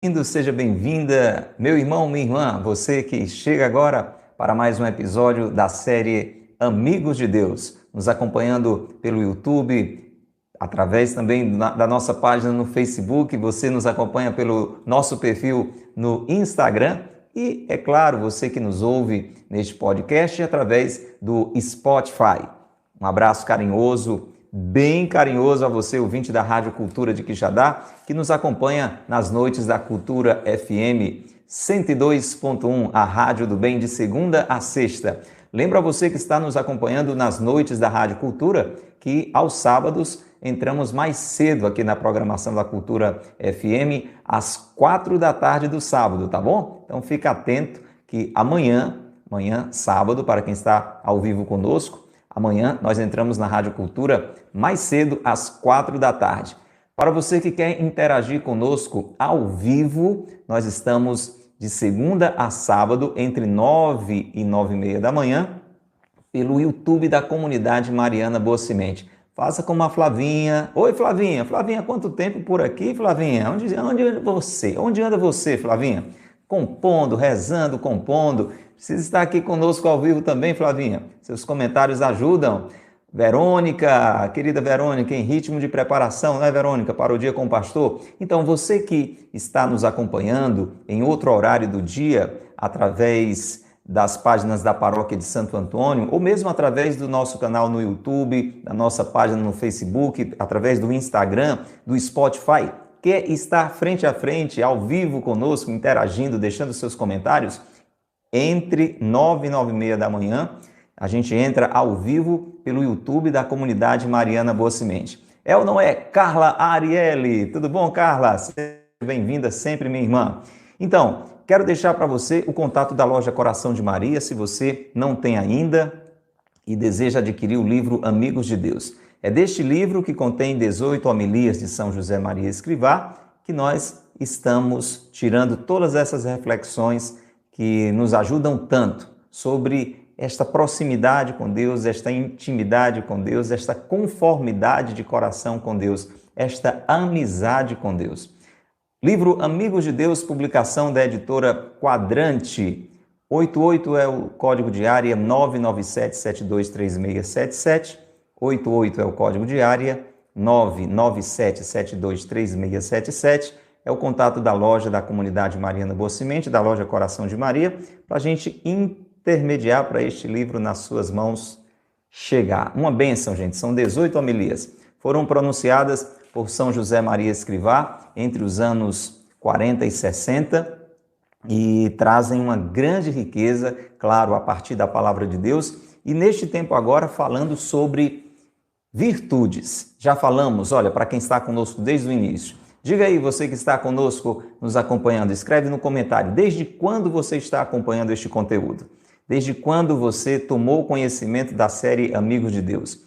Bem-vindo, seja bem-vinda, meu irmão, minha irmã, você que chega agora para mais um episódio da série Amigos de Deus, nos acompanhando pelo YouTube, através também da nossa página no Facebook, você nos acompanha pelo nosso perfil no Instagram e, é claro, você que nos ouve neste podcast através do Spotify. Um abraço carinhoso, bem carinhoso a você, ouvinte da Rádio Cultura de Quixadá, que nos acompanha nas noites da Cultura FM 102.1, a Rádio do Bem, de segunda a sexta. Lembra você que está nos acompanhando nas noites da Rádio Cultura, que aos sábados entramos mais cedo aqui na programação da Cultura FM, às 4 da tarde do sábado, tá bom? Então fica atento que amanhã, sábado, para quem está ao vivo conosco, amanhã nós entramos na Rádio Cultura mais cedo, às 4 da tarde. Para você que quer interagir conosco ao vivo, nós estamos de segunda a sábado, entre 9 e 9h30 da manhã, pelo YouTube da Comunidade Mariana Boa Semente. Faça como a Flavinha. Oi, Flavinha. Flavinha, quanto tempo por aqui, Flavinha? Onde anda você? Onde anda você, Flavinha? Compondo, rezando, compondo. Precisa estar aqui conosco ao vivo também, Flavinha. Seus comentários ajudam. Verônica, querida Verônica, em ritmo de preparação, não é, Verônica, para o Dia com o Pastor? Então, você que está nos acompanhando em outro horário do dia, através das páginas da Paróquia de Santo Antônio, ou mesmo através do nosso canal no YouTube, da nossa página no Facebook, através do Instagram, do Spotify, quer estar frente a frente, ao vivo conosco, interagindo, deixando seus comentários, entre 9 e 9h30 da manhã, a gente entra ao vivo pelo YouTube da Comunidade Mariana Boa Semente. É ou não é, Carla Ariely? Tudo bom, Carla? Seja bem-vinda sempre, minha irmã. Então, quero deixar para você o contato da loja Coração de Maria, se você não tem ainda e deseja adquirir o livro Amigos de Deus. É deste livro, que contém 18 homilias de São José Maria Escrivá, que nós estamos tirando todas essas reflexões que nos ajudam tanto sobre esta proximidade com Deus, esta intimidade com Deus, esta conformidade de coração com Deus, esta amizade com Deus. Livro Amigos de Deus, publicação da editora Quadrante. 88 é o código de área, 997723677. 88 é o código de área, 997723677. É o contato da loja da Comunidade Mariana Boa Semente, da loja Coração de Maria, para a gente intermediar para este livro nas suas mãos chegar. Uma bênção, gente, são 18 homilias. Foram pronunciadas por São José Maria Escrivá entre os anos 40 e 60 e trazem uma grande riqueza, claro, a partir da palavra de Deus. E neste tempo agora falando sobre virtudes. Já falamos, olha, para quem está conosco desde o início. Diga aí, você que está conosco, nos acompanhando, escreve no comentário, desde quando você está acompanhando este conteúdo? Desde quando você tomou conhecimento da série Amigos de Deus?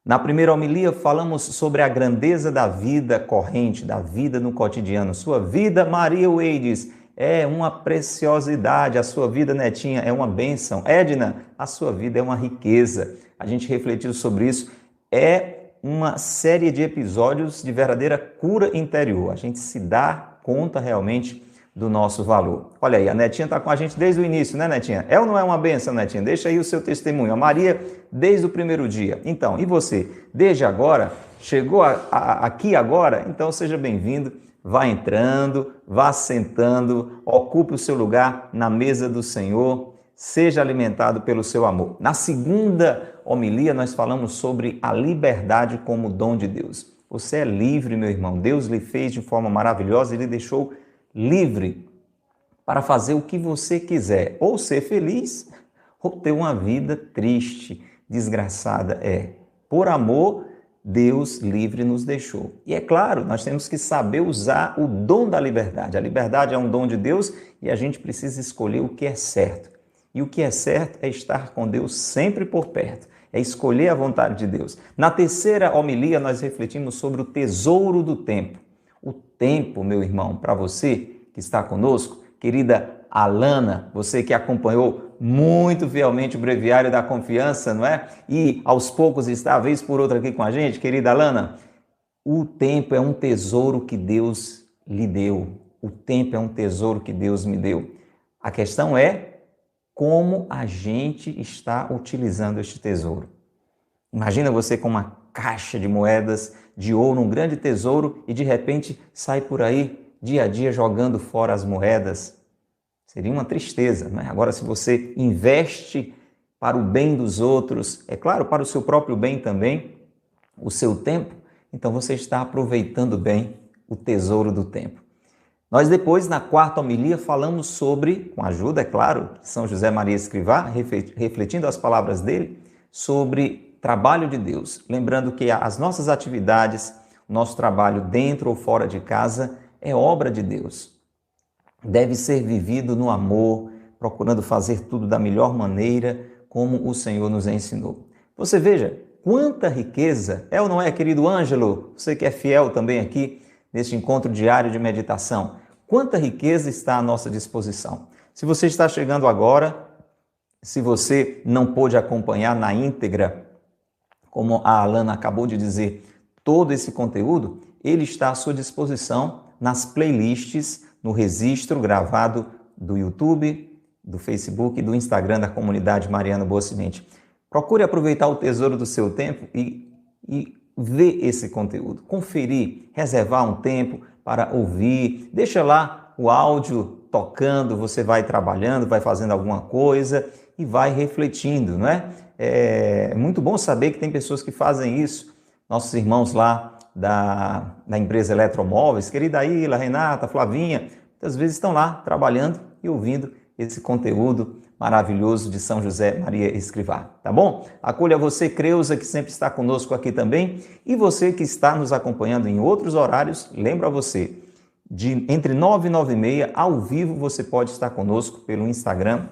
Na primeira homilia falamos sobre a grandeza da vida corrente, da vida no cotidiano. Sua vida, Maria Weides, é uma preciosidade. A sua vida, Netinha, é uma bênção. Edna, a sua vida é uma riqueza. A gente refletiu sobre isso. É uma série de episódios de verdadeira cura interior. A gente se dá conta realmente do nosso valor. Olha aí, a Netinha está com a gente desde o início, né, Netinha? É ou não é uma bênção, Netinha? Deixa aí o seu testemunho. A Maria, desde o primeiro dia. Então, e você? Desde agora? Chegou aqui agora? Então, seja bem-vindo. Vá entrando, vá sentando, ocupe o seu lugar na mesa do Senhor. Seja alimentado pelo seu amor. Na segunda homilia, nós falamos sobre a liberdade como dom de Deus. Você é livre, meu irmão. Deus lhe fez de forma maravilhosa e lhe deixou livre para fazer o que você quiser, ou ser feliz, ou ter uma vida triste, desgraçada. Por amor, Deus livre nos deixou. E é claro, nós temos que saber usar o dom da liberdade. A liberdade é um dom de Deus e a gente precisa escolher o que é certo. E o que é certo é estar com Deus sempre por perto, é escolher a vontade de Deus. Na terceira homilia, nós refletimos sobre o tesouro do tempo. O tempo, meu irmão, para você que está conosco, querida Alana, você que acompanhou muito fielmente o Breviário da Confiança, não é? E aos poucos está, vez por outra, aqui com a gente, querida Alana, o tempo é um tesouro que Deus lhe deu. O tempo é um tesouro que Deus me deu. A questão é como a gente está utilizando este tesouro. Imagina você com uma caixa de moedas de ouro, um grande tesouro, e de repente sai por aí dia a dia jogando fora as moedas. Seria uma tristeza, né? Agora, se você investe para o bem dos outros, é claro, para o seu próprio bem também, o seu tempo, então você está aproveitando bem o tesouro do tempo. Nós depois, na quarta homilia, falamos sobre, com a ajuda, é claro, de São José Maria Escrivá, refletindo as palavras dele, sobre trabalho de Deus. Lembrando que as nossas atividades, o nosso trabalho dentro ou fora de casa, é obra de Deus. Deve ser vivido no amor, procurando fazer tudo da melhor maneira, como o Senhor nos ensinou. Você veja quanta riqueza, é ou não é, querido Ângelo? Você que é fiel também aqui neste encontro diário de meditação. Quanta riqueza está à nossa disposição. Se você está chegando agora, se você não pôde acompanhar na íntegra, como a Alana acabou de dizer, todo esse conteúdo, ele está à sua disposição nas playlists, no registro gravado do YouTube, do Facebook e do Instagram da comunidade Mariana Boa Semente. Procure aproveitar o tesouro do seu tempo e ver esse conteúdo, conferir, reservar um tempo para ouvir, deixa lá o áudio tocando, você vai trabalhando, vai fazendo alguma coisa e vai refletindo, não é? É muito bom saber que tem pessoas que fazem isso, nossos irmãos lá da empresa Eletromóveis, querida Ilha, Renata, Flavinha, muitas vezes estão lá trabalhando e ouvindo esse conteúdo maravilhoso de São José Maria Escrivá, tá bom? Acolha você, Creuza, que sempre está conosco aqui também, e você que está nos acompanhando em outros horários, lembra você, entre 9 e 9 e meia, ao vivo, você pode estar conosco pelo Instagram,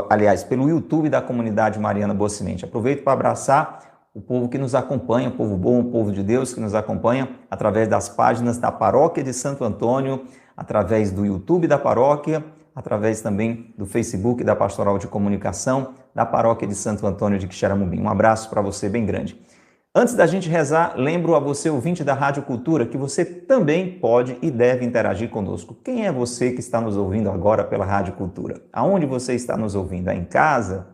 aliás, pelo YouTube da comunidade Mariana Boa Semente. Aproveito para abraçar o povo que nos acompanha, o povo bom, o povo de Deus que nos acompanha através das páginas da Paróquia de Santo Antônio, através do YouTube da paróquia, através também do Facebook da Pastoral de Comunicação da Paróquia de Santo Antônio de Quixeramobim. Um abraço para você bem grande. Antes da gente rezar, lembro a você, ouvinte da Rádio Cultura, que você também pode e deve interagir conosco. Quem é você que está nos ouvindo agora pela Rádio Cultura? Aonde você está nos ouvindo? É em casa?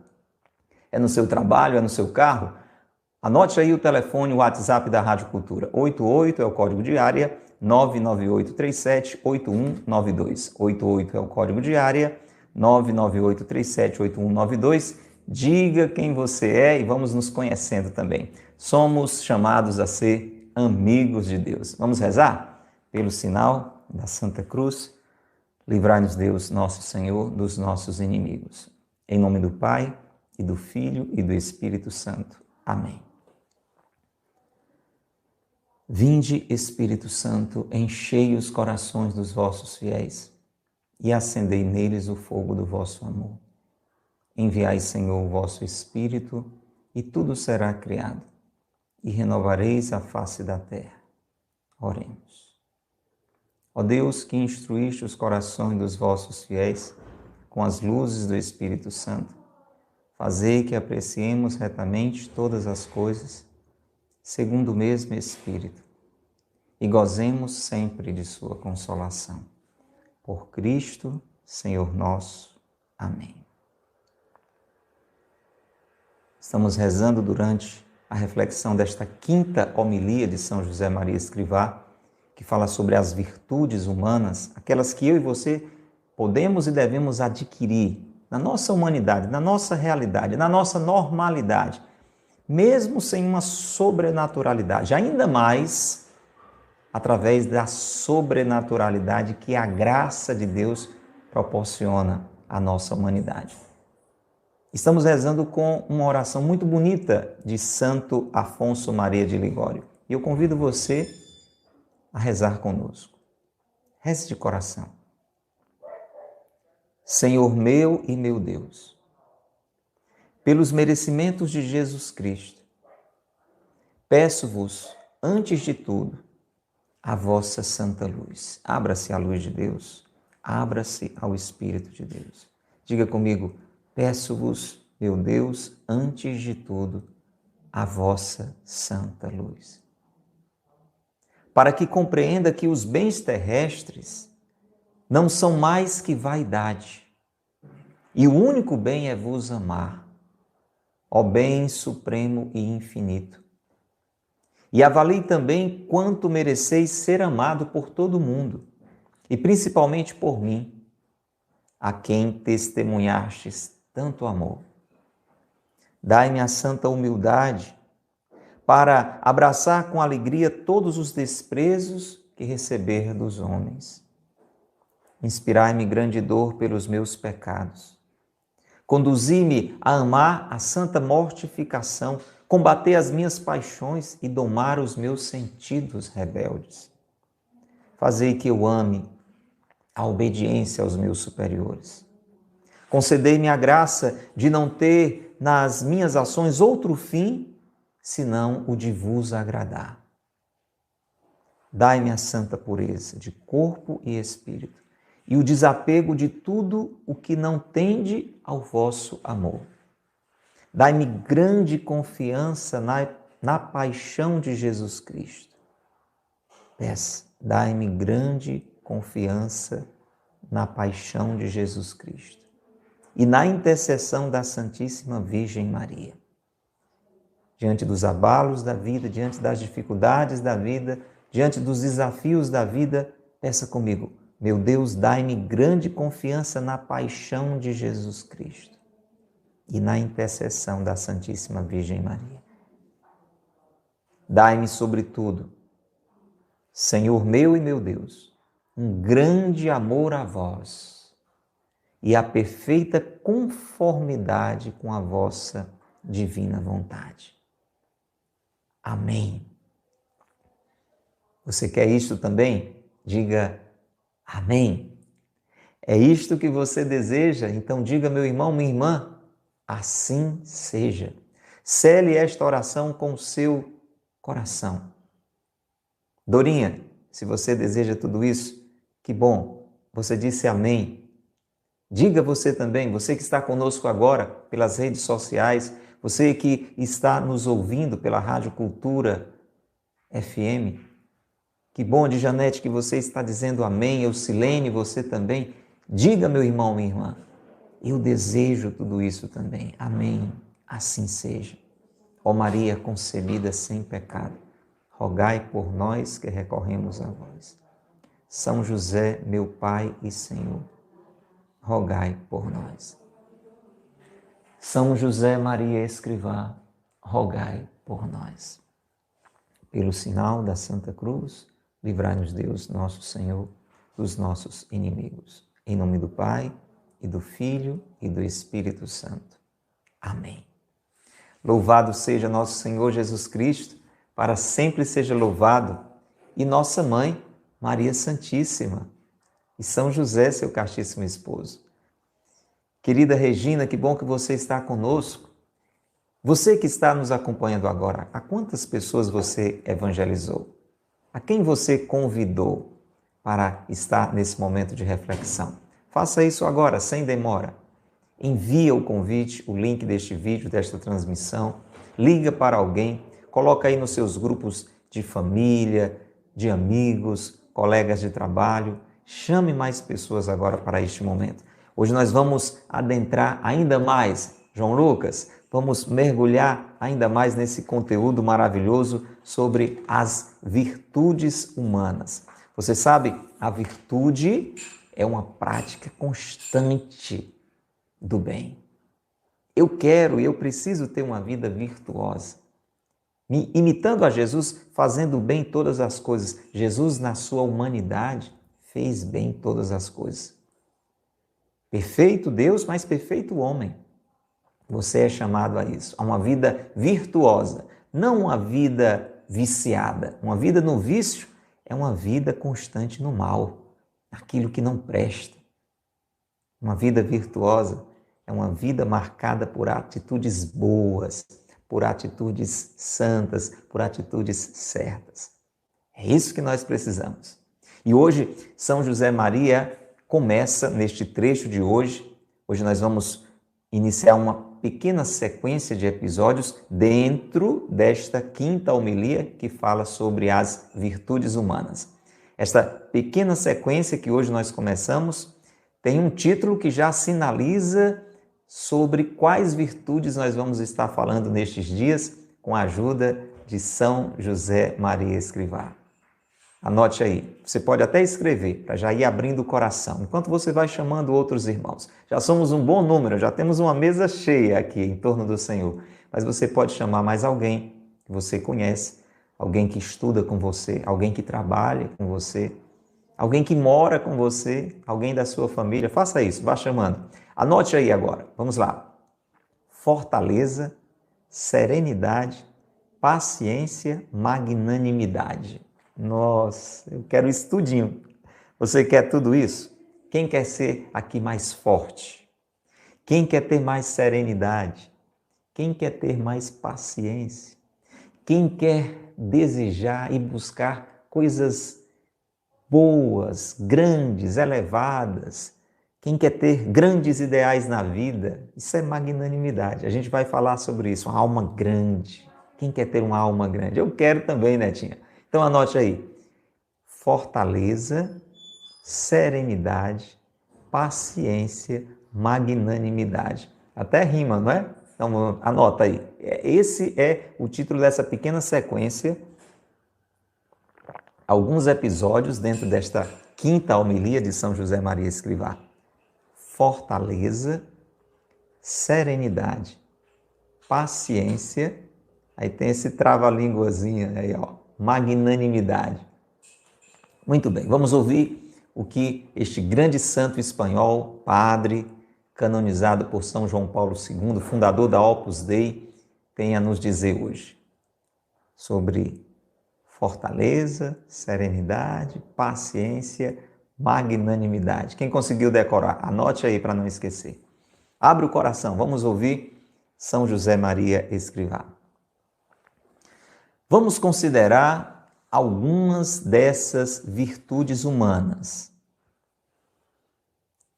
É no seu trabalho? É no seu carro? Anote aí o telefone, o WhatsApp da Rádio Cultura. 88 é o código de área, 99837-8192. 88 é o código de área, 99837-8192. Diga quem você é e vamos nos conhecendo também. Somos chamados a ser amigos de Deus. Vamos rezar? Pelo sinal da Santa Cruz, livrai-nos Deus, nosso Senhor, dos nossos inimigos. Em nome do Pai, e do Filho, e do Espírito Santo. Amém. Vinde, Espírito Santo, enchei os corações dos vossos fiéis e acendei neles o fogo do vosso amor. Enviai, Senhor, o vosso Espírito, e tudo será criado, e renovareis a face da terra. Oremos. Ó Deus, que instruíste os corações dos vossos fiéis com as luzes do Espírito Santo, fazei que apreciemos retamente todas as coisas, segundo o mesmo Espírito, e gozemos sempre de sua consolação. Por Cristo, Senhor nosso. Amém. Estamos rezando durante a reflexão desta quinta homilia de São José Maria Escrivá, que fala sobre as virtudes humanas, aquelas que eu e você podemos e devemos adquirir na nossa humanidade, na nossa realidade, na nossa normalidade, mesmo sem uma sobrenaturalidade, ainda mais através da sobrenaturalidade que a graça de Deus proporciona à nossa humanidade. Estamos rezando com uma oração muito bonita de Santo Afonso Maria de Ligório. E eu convido você a rezar conosco. Reze de coração. Senhor meu e meu Deus, pelos merecimentos de Jesus Cristo, peço-vos, antes de tudo, a vossa santa luz. Abra-se à luz de Deus, abra-se ao Espírito de Deus. Diga comigo, peço-vos, meu Deus, antes de tudo, a vossa santa luz. Para que compreenda que os bens terrestres não são mais que vaidade, e o único bem é vos amar, ó bem supremo e infinito. E avalie também quanto mereceis ser amado por todo mundo, e principalmente por mim, a quem testemunhastes tanto amor. Dai-me a santa humildade para abraçar com alegria todos os desprezos que receber dos homens. Inspirai-me grande dor pelos meus pecados. Conduzi-me a amar a santa mortificação, combater as minhas paixões e domar os meus sentidos rebeldes. Fazei que eu ame a obediência aos meus superiores. Concedei-me a graça de não ter nas minhas ações outro fim, senão o de vos agradar. Dai-me a santa pureza de corpo e espírito, e o desapego de tudo o que não tende ao vosso amor. Dai-me grande confiança na paixão de Jesus Cristo. Dai-me grande confiança na paixão de Jesus Cristo e na intercessão da Santíssima Virgem Maria. Diante dos abalos da vida, diante das dificuldades da vida, diante dos desafios da vida, peça comigo: meu Deus, dai-me grande confiança na paixão de Jesus Cristo e na intercessão da Santíssima Virgem Maria. Dai-me, sobretudo, Senhor meu e meu Deus, um grande amor a vós e a perfeita conformidade com a vossa divina vontade. Amém. Você quer isto também? Diga amém. É isto que você deseja? Então diga, meu irmão, minha irmã, assim seja. Cele esta oração com o seu coração. Dorinha, se você deseja tudo isso, que bom, você disse amém. Diga você também, você que está conosco agora pelas redes sociais, você que está nos ouvindo pela Rádio Cultura FM, que bom, de Janete, que você está dizendo amém. Eu, Silene, você também. Diga, meu irmão, minha irmã, eu desejo tudo isso também. Amém, assim seja. Ó Maria concebida sem pecado, rogai por nós que recorremos a vós. São José, meu Pai e Senhor, rogai por nós. São José Maria Escrivá, rogai por nós. Pelo sinal da Santa Cruz, livrai-nos Deus, nosso Senhor, dos nossos inimigos. Em nome do Pai, e do Filho, e do Espírito Santo. Amém. Louvado seja nosso Senhor Jesus Cristo, para sempre seja louvado, e nossa Mãe, Maria Santíssima, e São José, seu castíssimo esposo. Querida Regina, que bom que você está conosco. Você que está nos acompanhando agora, a quantas pessoas você evangelizou? A quem você convidou para estar nesse momento de reflexão? Faça isso agora, sem demora. Envia o convite, o link deste vídeo, desta transmissão. Liga para alguém, coloca aí nos seus grupos de família, de amigos, colegas de trabalho. Chame mais pessoas agora para este momento. Hoje nós vamos adentrar ainda mais, João Lucas, vamos mergulhar ainda mais nesse conteúdo maravilhoso sobre as virtudes humanas. Você sabe, a virtude é uma prática constante do bem. Eu quero e eu preciso ter uma vida virtuosa. Imitando a Jesus, fazendo bem todas as coisas. Jesus, na sua humanidade, fez bem todas as coisas. Perfeito Deus, mas perfeito homem. Você é chamado a isso, a uma vida virtuosa, não uma vida viciada. Uma vida no vício é uma vida constante no mal, naquilo que não presta. Uma vida virtuosa é uma vida marcada por atitudes boas, por atitudes santas, por atitudes certas. É isso que nós precisamos. E hoje, São José Maria começa neste trecho de hoje. Hoje nós vamos iniciar uma pequena sequência de episódios dentro desta quinta homilia que fala sobre as virtudes humanas. Esta pequena sequência que hoje nós começamos tem um título que já sinaliza sobre quais virtudes nós vamos estar falando nestes dias com a ajuda de São José Maria Escrivá. Anote aí, você pode até escrever para já ir abrindo o coração, enquanto você vai chamando outros irmãos. Já somos um bom número, já temos uma mesa cheia aqui em torno do Senhor, mas você pode chamar mais alguém que você conhece, alguém que estuda com você, alguém que trabalha com você, alguém que mora com você, alguém da sua família. Faça isso, vá chamando. Anote aí agora, vamos lá. Fortaleza, serenidade, paciência, magnanimidade. Nossa, eu quero isso tudinho. Você quer tudo isso? Quem quer ser aqui mais forte? Quem quer ter mais serenidade? Quem quer ter mais paciência? Quem quer desejar e buscar coisas boas, grandes, elevadas? Quem quer ter grandes ideais na vida? Isso é magnanimidade. A gente vai falar sobre isso, uma alma grande. Quem quer ter uma alma grande? Eu quero também, Netinha. Então anote aí, fortaleza, serenidade, paciência, magnanimidade. Até rima, não é? Então anota aí. Esse é o título dessa pequena sequência, alguns episódios dentro desta quinta homilia de São José Maria Escrivá. Fortaleza, serenidade, paciência, aí tem esse trava-línguazinha aí, ó, magnanimidade. Muito bem, vamos ouvir o que este grande santo espanhol, padre, canonizado por São João Paulo II, fundador da Opus Dei, tem a nos dizer hoje sobre fortaleza, serenidade, paciência, magnanimidade. Quem conseguiu decorar, anote aí para não esquecer. Abre o coração, vamos ouvir São José Maria Escrivá. Vamos considerar algumas dessas virtudes humanas.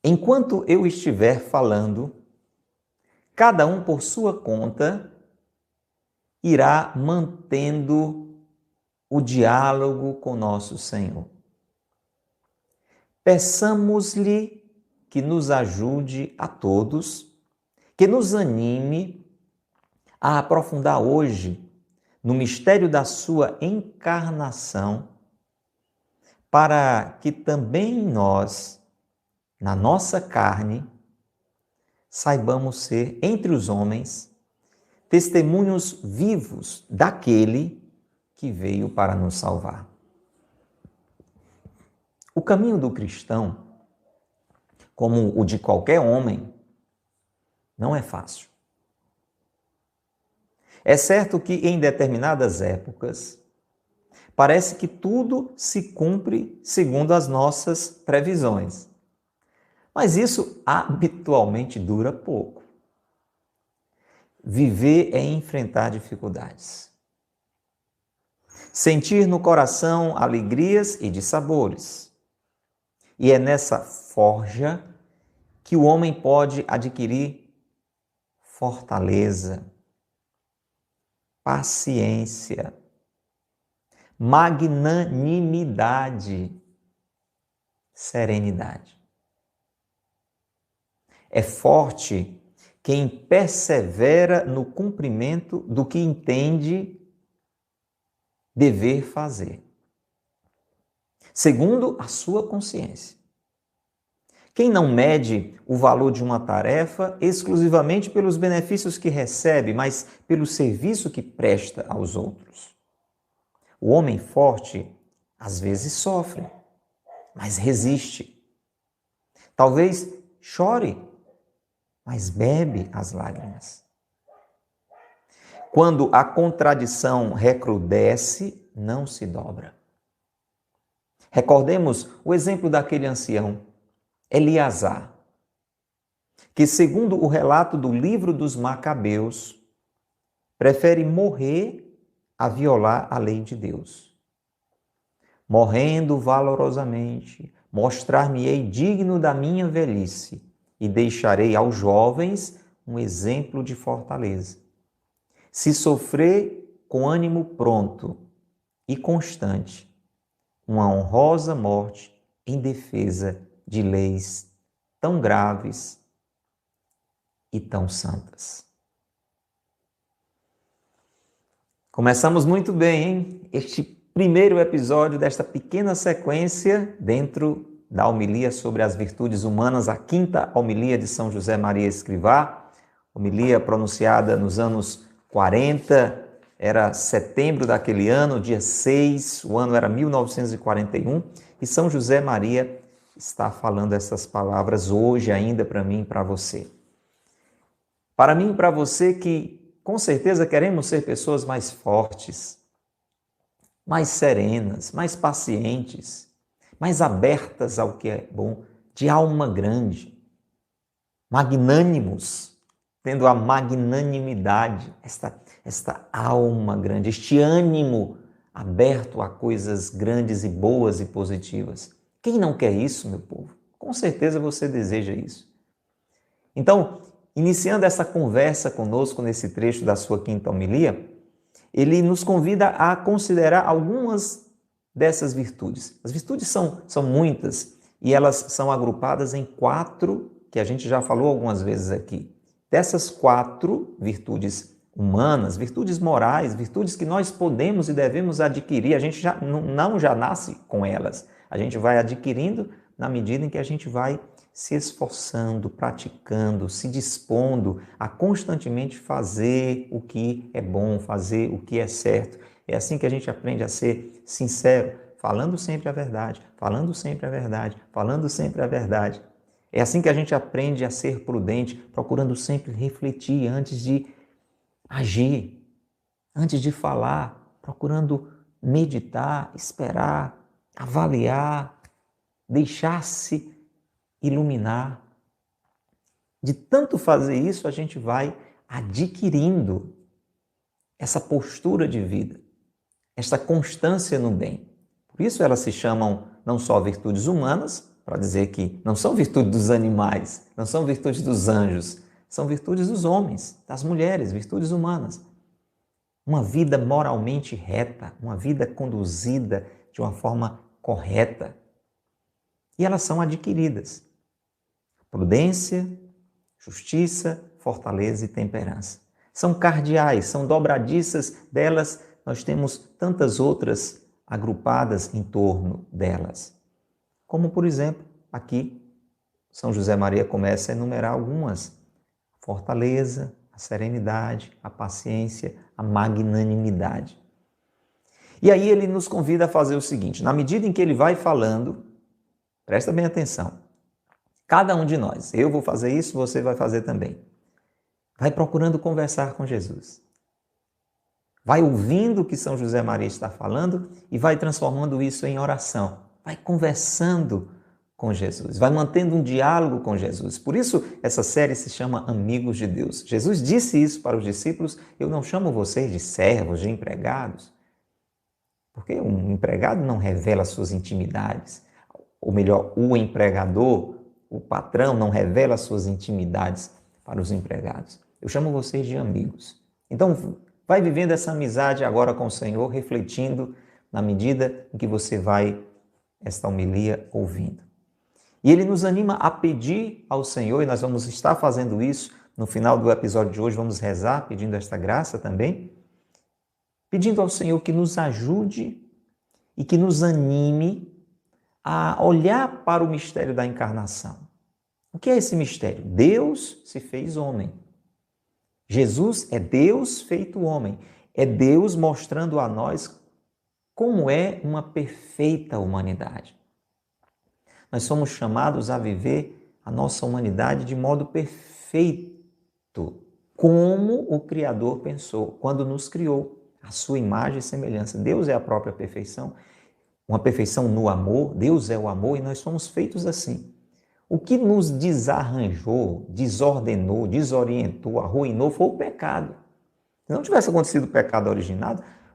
Enquanto eu estiver falando, cada um por sua conta irá mantendo o diálogo com nosso Senhor. Peçamos-lhe que nos ajude a todos, que nos anime a aprofundar hoje no mistério da sua encarnação, para que também nós, na nossa carne, saibamos ser, entre os homens, testemunhos vivos daquele que veio para nos salvar. O caminho do cristão, como o de qualquer homem, não é fácil. É certo que em determinadas épocas, parece que tudo se cumpre segundo as nossas previsões. Mas isso habitualmente dura pouco. Viver é enfrentar dificuldades. Sentir no coração alegrias e dissabores. E é nessa forja que o homem pode adquirir fortaleza, paciência, magnanimidade, serenidade. É forte quem persevera no cumprimento do que entende dever fazer, segundo a sua consciência. Quem não mede o valor de uma tarefa exclusivamente pelos benefícios que recebe, mas pelo serviço que presta aos outros. O homem forte, às vezes, sofre, mas resiste. Talvez chore, mas bebe as lágrimas. Quando a contradição recrudesce, não se dobra. Recordemos o exemplo daquele ancião, Eleazar, que, segundo o relato do livro dos Macabeus, prefere morrer a violar a lei de Deus. Morrendo valorosamente, mostrar-me-ei digno da minha velhice e deixarei aos jovens um exemplo de fortaleza. Se sofrer com ânimo pronto e constante, uma honrosa morte em defesa de leis tão graves e tão santas. Começamos muito bem, hein? Este primeiro episódio desta pequena sequência dentro da homilia sobre as virtudes humanas, a quinta homilia de São José Maria Escrivá, homilia pronunciada nos anos 40, era setembro daquele ano, dia 6, o ano era 1941, e São José Maria está falando essas palavras hoje ainda para mim e para você. Para mim e para você que com certeza queremos ser pessoas mais fortes, mais serenas, mais pacientes, mais abertas ao que é bom, de alma grande, magnânimos, tendo a magnanimidade, esta alma grande, este ânimo aberto a coisas grandes e boas e positivas. Quem não quer isso, meu povo? Com certeza você deseja isso. Então, iniciando essa conversa conosco nesse trecho da sua quinta homilia, ele nos convida a considerar algumas dessas virtudes. As virtudes são muitas e elas são agrupadas em 4, que a gente já falou algumas vezes aqui. Dessas 4 virtudes humanas, virtudes morais, virtudes que nós podemos e devemos adquirir, a gente já nasce com elas. A gente vai adquirindo na medida em que a gente vai se esforçando, praticando, se dispondo a constantemente fazer o que é bom, fazer o que é certo. É assim que a gente aprende a ser sincero, falando sempre a verdade, falando sempre a verdade, falando sempre a verdade. É assim que a gente aprende a ser prudente, procurando sempre refletir antes de agir, antes de falar, procurando meditar, esperar, avaliar, deixar-se iluminar. De tanto fazer isso, a gente vai adquirindo essa postura de vida, esta constância no bem. Por isso elas se chamam não só virtudes humanas, para dizer que não são virtudes dos animais, não são virtudes dos anjos, são virtudes dos homens, das mulheres, virtudes humanas. Uma vida moralmente reta, uma vida conduzida de uma forma correta. E elas são adquiridas. Prudência, justiça, fortaleza e temperança. São cardeais, são dobradiças, delas nós temos tantas outras agrupadas em torno delas. Como, por exemplo, aqui, São José Maria começa a enumerar algumas. A fortaleza, a serenidade, a paciência, a magnanimidade. E aí ele nos convida a fazer o seguinte, na medida em que ele vai falando, presta bem atenção, cada um de nós, eu vou fazer isso, você vai fazer também. Vai procurando conversar com Jesus. Vai ouvindo o que São José Maria está falando e vai transformando isso em oração. Vai conversando com Jesus, vai mantendo um diálogo com Jesus. Por isso, essa série se chama Amigos de Deus. Jesus disse isso para os discípulos, eu não chamo vocês de servos, de empregados, porque um empregado não revela suas intimidades. Ou melhor, o empregador, o patrão, não revela suas intimidades para os empregados. Eu chamo vocês de amigos. Então, vai vivendo essa amizade agora com o Senhor, refletindo na medida em que você vai esta homilia ouvindo. E ele nos anima a pedir ao Senhor, e nós vamos estar fazendo isso no final do episódio de hoje, vamos rezar pedindo esta graça também, pedindo ao Senhor que nos ajude e que nos anime a olhar para o mistério da encarnação. O que é esse mistério? Deus se fez homem. Jesus é Deus feito homem. É Deus mostrando a nós como é uma perfeita humanidade. Nós somos chamados a viver a nossa humanidade de modo perfeito, como o Criador pensou quando nos criou, a sua imagem e semelhança. Deus é a própria perfeição, uma perfeição no amor. Deus é o amor e nós somos feitos assim. O que nos desarranjou, desordenou, desorientou, arruinou foi o pecado. Se não tivesse acontecido o pecado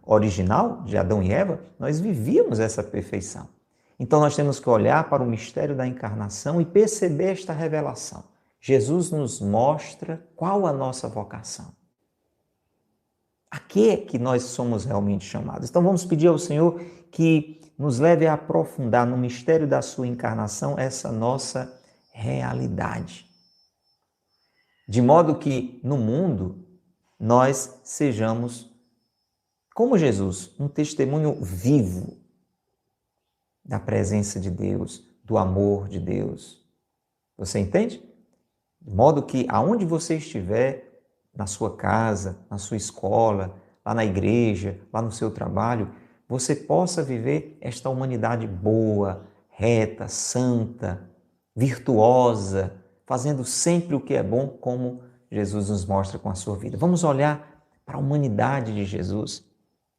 original de Adão e Eva, nós vivíamos essa perfeição. Então nós temos que olhar para o mistério da encarnação e perceber esta revelação. Jesus nos mostra qual a nossa vocação. A que é que nós somos realmente chamados? Então vamos pedir ao Senhor que nos leve a aprofundar no mistério da sua encarnação essa nossa realidade. De modo que no mundo nós sejamos, como Jesus, um testemunho vivo da presença de Deus, do amor de Deus. Você entende? De modo que aonde você estiver, na sua casa, na sua escola, lá na igreja, lá no seu trabalho, você possa viver esta humanidade boa, reta, santa, virtuosa, fazendo sempre o que é bom, como Jesus nos mostra com a sua vida. Vamos olhar para a humanidade de Jesus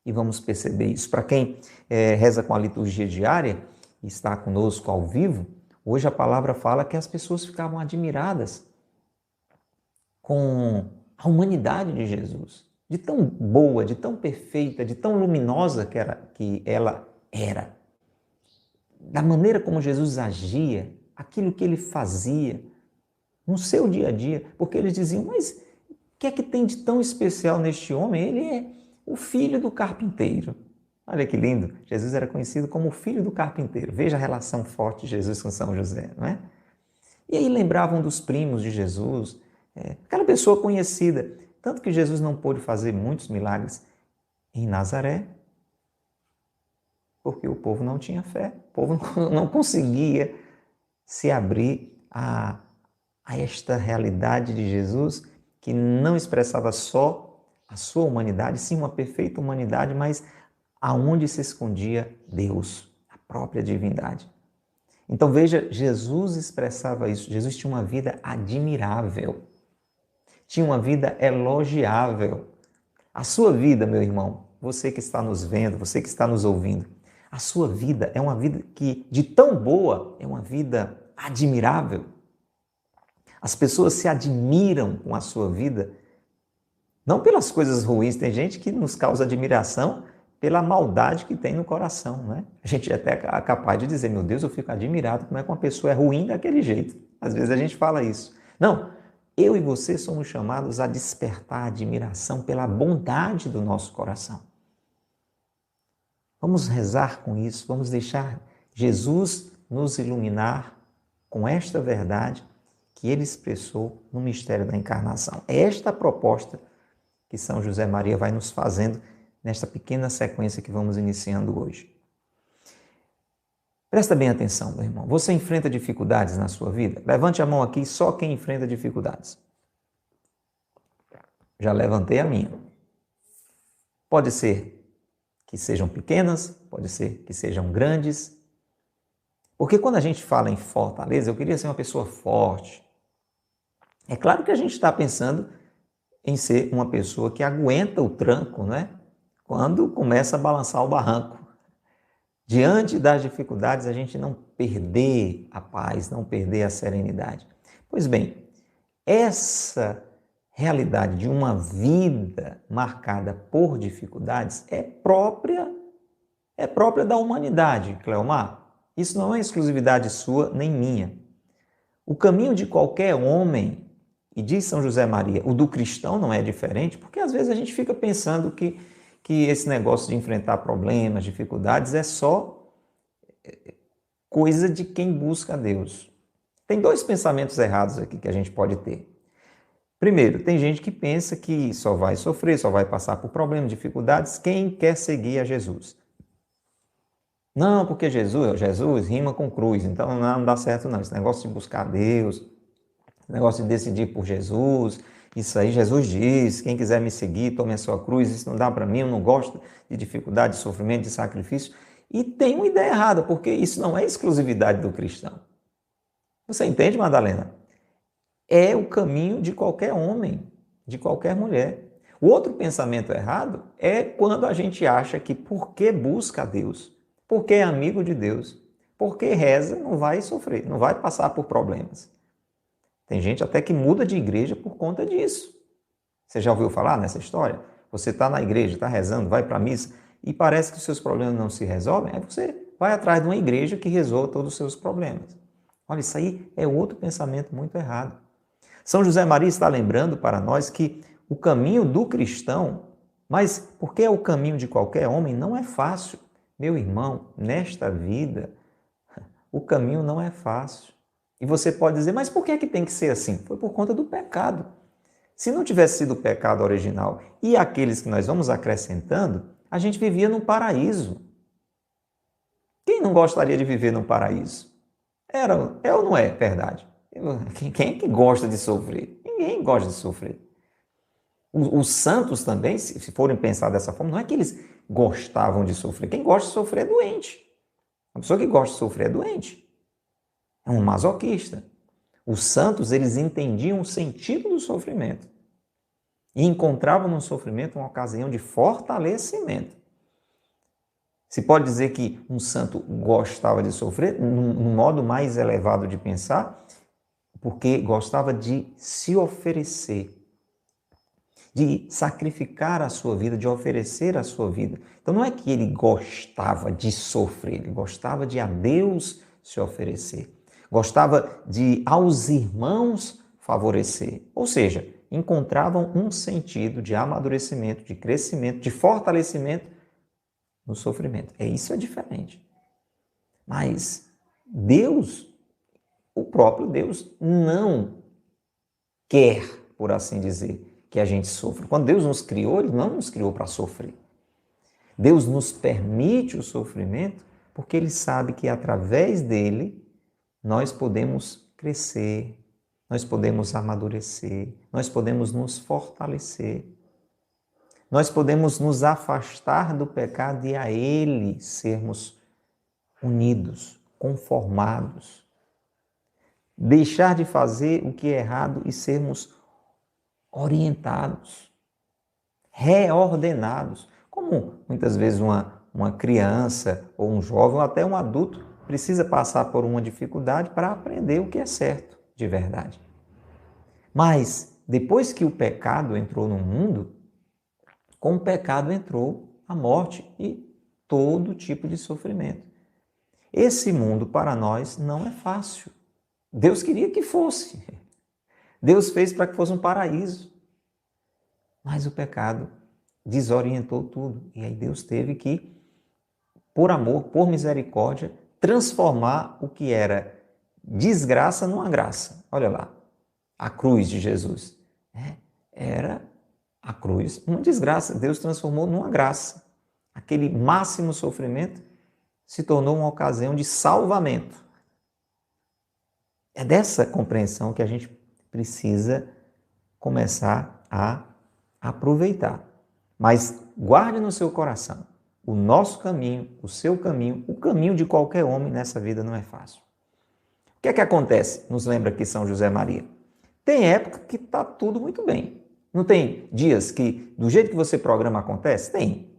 e vamos perceber isso. Para quem reza com a liturgia diária e está conosco ao vivo, hoje a palavra fala que as pessoas ficavam admiradas com a humanidade de Jesus, de tão boa, de tão perfeita, de tão luminosa que ela era. Da maneira como Jesus agia, aquilo que ele fazia no seu dia a dia, porque eles diziam, mas o que é que tem de tão especial neste homem? Ele é o filho do carpinteiro. Olha que lindo, Jesus era conhecido como o filho do carpinteiro. Veja a relação forte de Jesus com São José, não é? E aí lembravam dos primos de Jesus, aquela pessoa conhecida. Tanto que Jesus não pôde fazer muitos milagres em Nazaré, porque o povo não tinha fé, o povo não conseguia se abrir a esta realidade de Jesus, que não expressava só a sua humanidade, sim, uma perfeita humanidade, mas aonde se escondia Deus, a própria divindade. Então veja, Jesus expressava isso. Jesus tinha uma vida admirável, tinha uma vida elogiável. A sua vida, meu irmão, você que está nos vendo, você que está nos ouvindo, a sua vida é uma vida que, de tão boa, é uma vida admirável. As pessoas se admiram com a sua vida, não pelas coisas ruins. Tem gente que nos causa admiração pela maldade que tem no coração, né? A gente é até capaz de dizer, meu Deus, eu fico admirado como é que uma pessoa é ruim daquele jeito. Às vezes a gente fala isso. Não, eu e você somos chamados a despertar admiração pela bondade do nosso coração. Vamos rezar com isso, vamos deixar Jesus nos iluminar com esta verdade que ele expressou no mistério da encarnação. É esta a proposta que São José Maria vai nos fazendo nesta pequena sequência que vamos iniciando hoje. Presta bem atenção, meu irmão. Você enfrenta dificuldades na sua vida? Levante a mão aqui, só quem enfrenta dificuldades. Já levantei a minha. Pode ser que sejam pequenas, pode ser que sejam grandes. Porque quando a gente fala em fortaleza, eu queria ser uma pessoa forte. É claro que a gente está pensando em ser uma pessoa que aguenta o tranco, né? Quando começa a balançar o barranco. Diante das dificuldades, a gente não perder a paz, não perder a serenidade. Pois bem, essa realidade de uma vida marcada por dificuldades é própria da humanidade, Cleomar. Isso não é exclusividade sua nem minha. O caminho de qualquer homem, e diz São José Maria, o do cristão não é diferente, porque às vezes a gente fica pensando que esse negócio de enfrentar problemas, dificuldades, é só coisa de quem busca a Deus. Tem dois pensamentos errados aqui que a gente pode ter. Primeiro, tem gente que pensa que só vai sofrer, só vai passar por problemas, dificuldades, quem quer seguir a Jesus. Não, porque Jesus rima com cruz, então não dá certo não. Esse negócio de buscar a Deus, esse negócio de decidir por Jesus, isso aí Jesus diz, quem quiser me seguir, tome a sua cruz, isso não dá para mim, eu não gosto de dificuldade, de sofrimento, de sacrifício. E tem uma ideia errada, porque isso não é exclusividade do cristão. Você entende, Madalena? É o caminho de qualquer homem, de qualquer mulher. O outro pensamento errado é quando a gente acha que porque busca a Deus, porque é amigo de Deus, porque reza, não vai sofrer, não vai passar por problemas. Tem gente até que muda de igreja por conta disso. Você já ouviu falar nessa história? Você está na igreja, está rezando, vai para a missa e parece que os seus problemas não se resolvem, aí você vai atrás de uma igreja que resolva todos os seus problemas. Olha, isso aí é outro pensamento muito errado. São José Maria está lembrando para nós que o caminho do cristão, mas porque é o caminho de qualquer homem, não é fácil. Meu irmão, nesta vida, o caminho não é fácil. E você pode dizer, mas por que é que tem que ser assim? Foi por conta do pecado. Se não tivesse sido o pecado original e aqueles que nós vamos acrescentando, a gente vivia num paraíso. Quem não gostaria de viver num paraíso? É ou não é verdade? Quem é que gosta de sofrer? Ninguém gosta de sofrer. Os santos também, se forem pensar dessa forma, não é que eles gostavam de sofrer. Quem gosta de sofrer é doente. A pessoa que gosta de sofrer é doente. É um masoquista. Os santos, eles entendiam o sentido do sofrimento e encontravam no sofrimento uma ocasião de fortalecimento. Se pode dizer que um santo gostava de sofrer, num modo mais elevado de pensar, porque gostava de se oferecer, de sacrificar a sua vida, de oferecer a sua vida. Então não é que ele gostava de sofrer, ele gostava de a Deus se oferecer. Gostava de aos irmãos favorecer. Ou seja, encontravam um sentido de amadurecimento, de crescimento, de fortalecimento no sofrimento. Isso é diferente. Mas Deus, o próprio Deus, não quer, por assim dizer, que a gente sofra. Quando Deus nos criou, Ele não nos criou para sofrer. Deus nos permite o sofrimento porque Ele sabe que através dele nós podemos crescer, nós podemos amadurecer, nós podemos nos fortalecer, nós podemos nos afastar do pecado e a Ele sermos unidos, conformados, deixar de fazer o que é errado e sermos orientados, reordenados, como muitas vezes uma criança ou um jovem ou até um adulto precisa passar por uma dificuldade para aprender o que é certo de verdade. Mas depois que o pecado entrou no mundo, com o pecado entrou a morte e todo tipo de sofrimento. Esse mundo para nós não é fácil. Deus queria que fosse. Deus fez para que fosse um paraíso. Mas o pecado desorientou tudo. E aí Deus teve que, por amor, por misericórdia, transformar o que era desgraça numa graça. Olha lá, a cruz de Jesus. Era a cruz uma desgraça. Deus transformou numa graça. Aquele máximo sofrimento se tornou uma ocasião de salvamento. É dessa compreensão que a gente precisa começar a aproveitar. Mas guarde no seu coração, o nosso caminho, o seu caminho, o caminho de qualquer homem nessa vida não é fácil. O que é que acontece? Nos lembra aqui São José Maria. Tem época que está tudo muito bem. Não tem dias que, do jeito que você programa, acontece? Tem.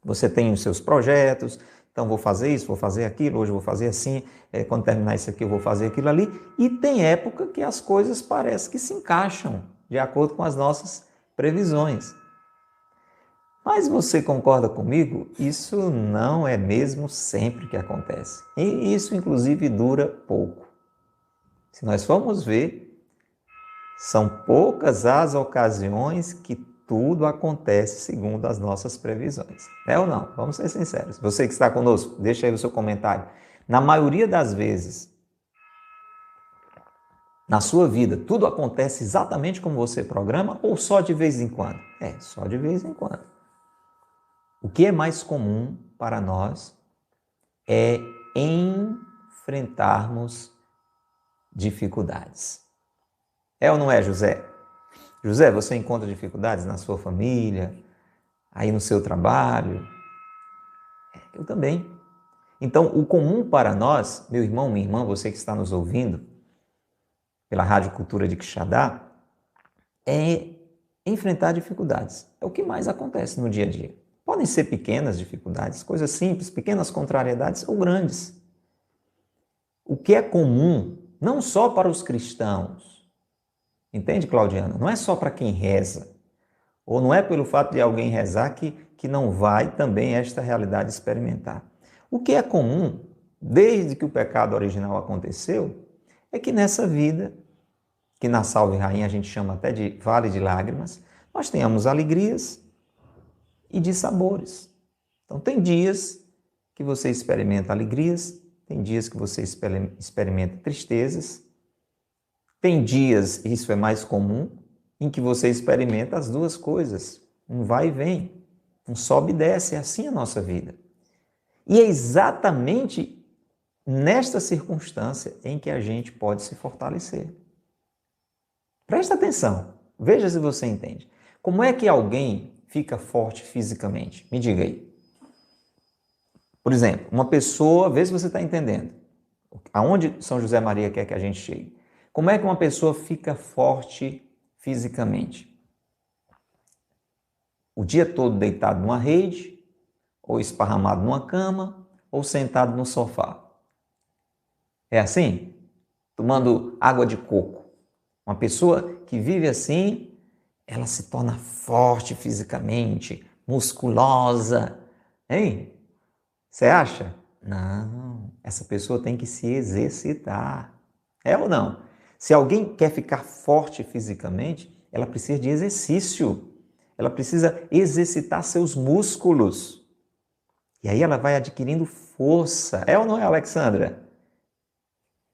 Você tem os seus projetos, então vou fazer isso, vou fazer aquilo, hoje vou fazer assim, quando terminar isso aqui eu vou fazer aquilo ali. E tem época que as coisas parecem que se encaixam de acordo com as nossas previsões. Mas você concorda comigo? Isso não é mesmo sempre que acontece. E isso, inclusive, dura pouco. Se nós formos ver, são poucas as ocasiões que tudo acontece segundo as nossas previsões. É ou não? Vamos ser sinceros. Você que está conosco, deixa aí o seu comentário. Na maioria das vezes, na sua vida, tudo acontece exatamente como você programa ou só de vez em quando? Só de vez em quando. O que é mais comum para nós é enfrentarmos dificuldades. É ou não é, José? José, você encontra dificuldades na sua família, aí no seu trabalho? Eu também. Então, o comum para nós, meu irmão, minha irmã, você que está nos ouvindo pela Rádio Cultura de Quixadá, é enfrentar dificuldades. É o que mais acontece no dia a dia. Podem ser pequenas dificuldades, coisas simples, pequenas contrariedades ou grandes. O que é comum, não só para os cristãos, entende, Claudiana? Não é só para quem reza, ou não é pelo fato de alguém rezar que não vai também esta realidade experimentar. O que é comum, desde que o pecado original aconteceu, é que nessa vida, que na Salve Rainha a gente chama até de vale de lágrimas, nós tenhamos alegrias e dissabores. Então, tem dias que você experimenta alegrias, tem dias que você experimenta tristezas, tem dias, isso é mais comum, em que você experimenta as duas coisas, um vai e vem, um sobe e desce, é assim a nossa vida. E é exatamente nesta circunstância em que a gente pode se fortalecer. Presta atenção, veja se você entende. Como é que alguém fica forte fisicamente? Me diga aí. Por exemplo, uma pessoa, vê se você está entendendo. Aonde São José Maria quer que a gente chegue? Como é que uma pessoa fica forte fisicamente? O dia todo deitado numa rede, ou esparramado numa cama, ou sentado no sofá. É assim? Tomando água de coco. Uma pessoa que vive assim, ela se torna forte fisicamente, musculosa. Hein? Você acha? Não, essa pessoa tem que se exercitar. É ou não? Se alguém quer ficar forte fisicamente, ela precisa de exercício. Ela precisa exercitar seus músculos. E aí ela vai adquirindo força. É ou não é, Alexandra?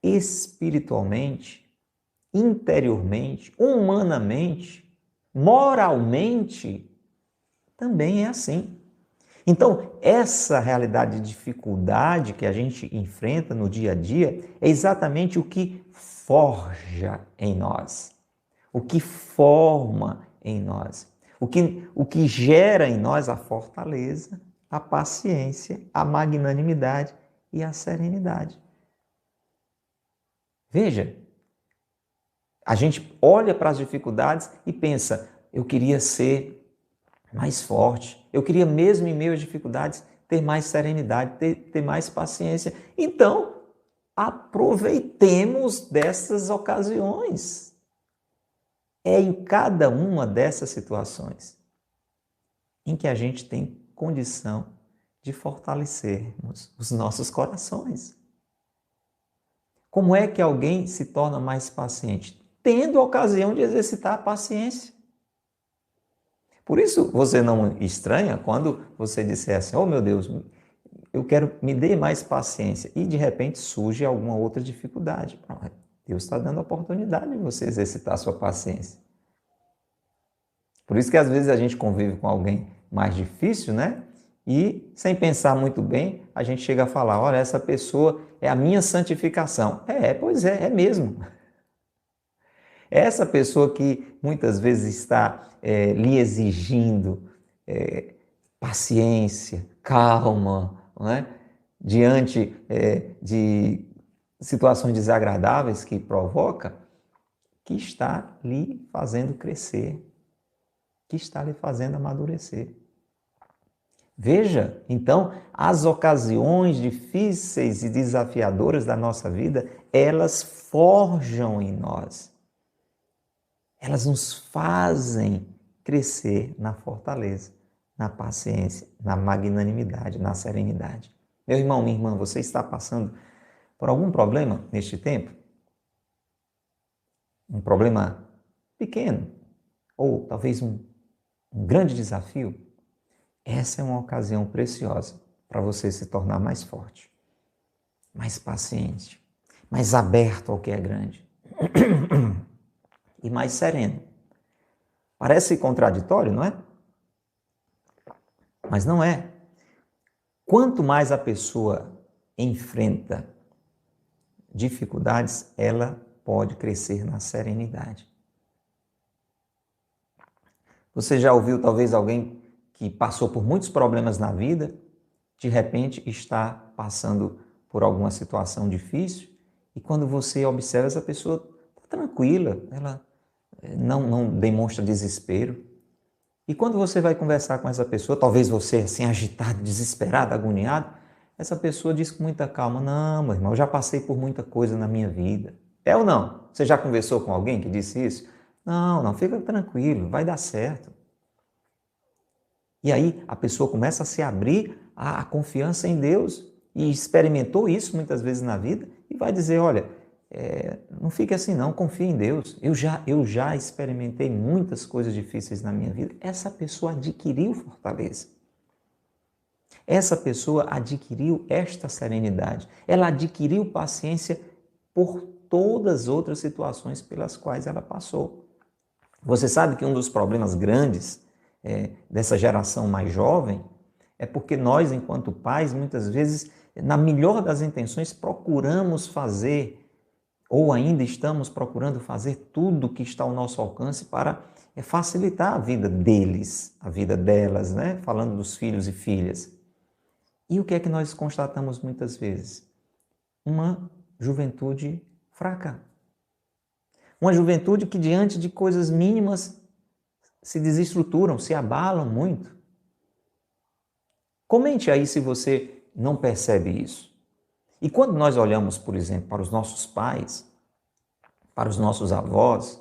Espiritualmente, interiormente, humanamente, moralmente, também é assim. Então, essa realidade de dificuldade que a gente enfrenta no dia a dia é exatamente o que forja em nós, o que forma em nós, o que gera em nós a fortaleza, a paciência, a magnanimidade e a serenidade. Veja, a gente olha para as dificuldades e pensa, eu queria ser mais forte, eu queria mesmo em meio às dificuldades ter mais serenidade, ter mais paciência. Então, aproveitemos dessas ocasiões. É em cada uma dessas situações em que a gente tem condição de fortalecermos os nossos corações. Como é que alguém se torna mais paciente? Tendo a ocasião de exercitar a paciência. Por isso, você não estranha quando você disser assim, oh meu Deus, eu quero, me dê mais paciência. E de repente surge alguma outra dificuldade. Deus está dando a oportunidade de você exercitar a sua paciência. Por isso que às vezes a gente convive com alguém mais difícil, né? E sem pensar muito bem, a gente chega a falar, olha, essa pessoa é a minha santificação. Pois é mesmo. Essa pessoa que muitas vezes está lhe exigindo paciência, calma, não é? Diante de situações desagradáveis que provoca, que está lhe fazendo crescer, que está lhe fazendo amadurecer. Veja, então, as ocasiões difíceis e desafiadoras da nossa vida, elas forjam em nós. Elas nos fazem crescer na fortaleza, na paciência, na magnanimidade, na serenidade. Meu irmão, minha irmã, você está passando por algum problema neste tempo? Um problema pequeno? Ou talvez um grande desafio? Essa é uma ocasião preciosa para você se tornar mais forte, mais paciente, mais aberto ao que é grande e mais sereno. Parece contraditório, não é? Mas não é. Quanto mais a pessoa enfrenta dificuldades, ela pode crescer na serenidade. Você já ouviu talvez alguém que passou por muitos problemas na vida, de repente está passando por alguma situação difícil, e quando você observa, essa pessoa está tranquila, ela não demonstra desespero. E quando você vai conversar com essa pessoa, talvez você assim agitado, desesperado, agoniado, essa pessoa diz com muita calma, não, meu irmão, eu já passei por muita coisa na minha vida. É ou não? Você já conversou com alguém que disse isso? Não, fica tranquilo, vai dar certo. E aí a pessoa começa a se abrir à confiança em Deus e experimentou isso muitas vezes na vida e vai dizer, olha, não fique assim não, confie em Deus. Eu já experimentei muitas coisas difíceis na minha vida. Essa pessoa adquiriu fortaleza. Essa pessoa adquiriu esta serenidade. Ela adquiriu paciência por todas as outras situações pelas quais ela passou. Você sabe que um dos problemas grandes dessa geração mais jovem é porque nós, enquanto pais, muitas vezes, na melhor das intenções, procuramos fazer, ou ainda estamos procurando fazer tudo que está ao nosso alcance para facilitar a vida deles, a vida delas, né? Falando dos filhos e filhas. E o que é que nós constatamos muitas vezes? Uma juventude fraca. Uma juventude que, diante de coisas mínimas, se desestruturam, se abalam muito. Comente aí se você não percebe isso. E quando nós olhamos, por exemplo, para os nossos pais, para os nossos avós,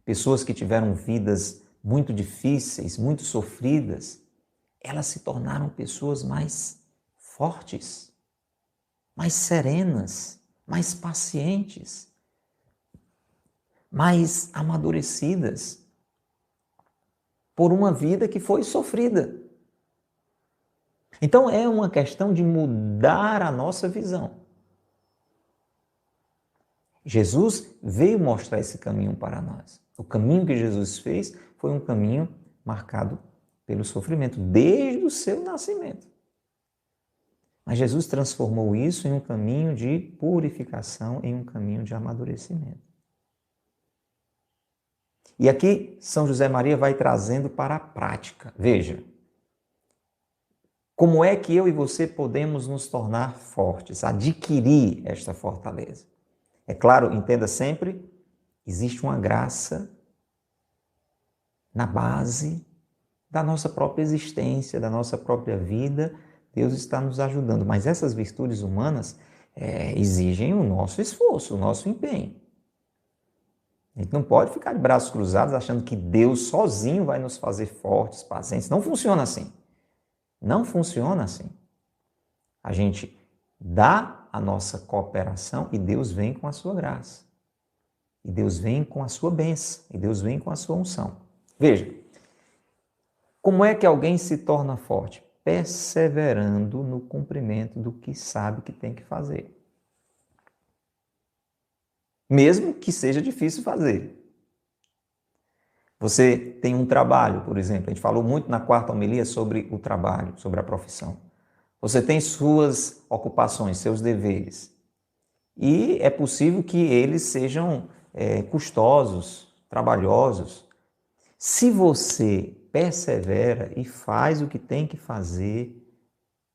pessoas que tiveram vidas muito difíceis, muito sofridas, elas se tornaram pessoas mais fortes, mais serenas, mais pacientes, mais amadurecidas, por uma vida que foi sofrida. Então é uma questão de mudar a nossa visão. Jesus veio mostrar esse caminho para nós. O caminho que Jesus fez foi um caminho marcado pelo sofrimento, desde o seu nascimento. Mas Jesus transformou isso em um caminho de purificação, em um caminho de amadurecimento. E aqui São José Maria vai trazendo para a prática. Veja, como é que eu e você podemos nos tornar fortes, adquirir esta fortaleza? É claro, entenda sempre, existe uma graça na base da nossa própria existência, da nossa própria vida. Deus está nos ajudando, mas essas virtudes humanas exigem o nosso esforço, o nosso empenho. A gente não pode ficar de braços cruzados achando que Deus sozinho vai nos fazer fortes, pacientes. Não funciona assim. Não funciona assim. A gente dá a nossa cooperação e Deus vem com a sua graça. E Deus vem com a sua bênção. E Deus vem com a sua unção. Veja, como é que alguém se torna forte? Perseverando no cumprimento do que sabe que tem que fazer. Mesmo que seja difícil fazer. Você tem um trabalho, por exemplo, a gente falou muito na quarta homilia sobre o trabalho, sobre a profissão. Você tem suas ocupações, seus deveres. E é possível que eles sejam custosos, trabalhosos. Se você persevera e faz o que tem que fazer,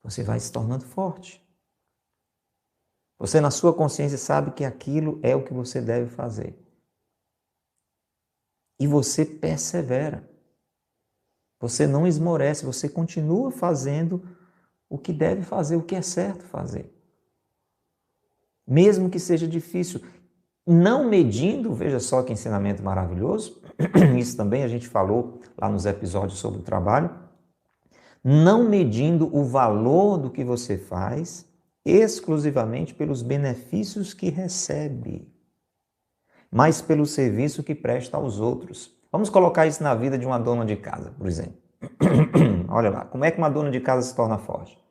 você vai se tornando forte. Você, na sua consciência, sabe que aquilo é o que você deve fazer. E você persevera. Você não esmorece, você continua fazendo o que deve fazer, o que é certo fazer. Mesmo que seja difícil. Não medindo, veja só que ensinamento maravilhoso, isso também a gente falou lá nos episódios sobre o trabalho, não medindo o valor do que você faz exclusivamente pelos benefícios que recebe, mas pelo serviço que presta aos outros. Vamos colocar isso na vida de uma dona de casa, por exemplo. Olha lá, como é que uma dona de casa se torna forte?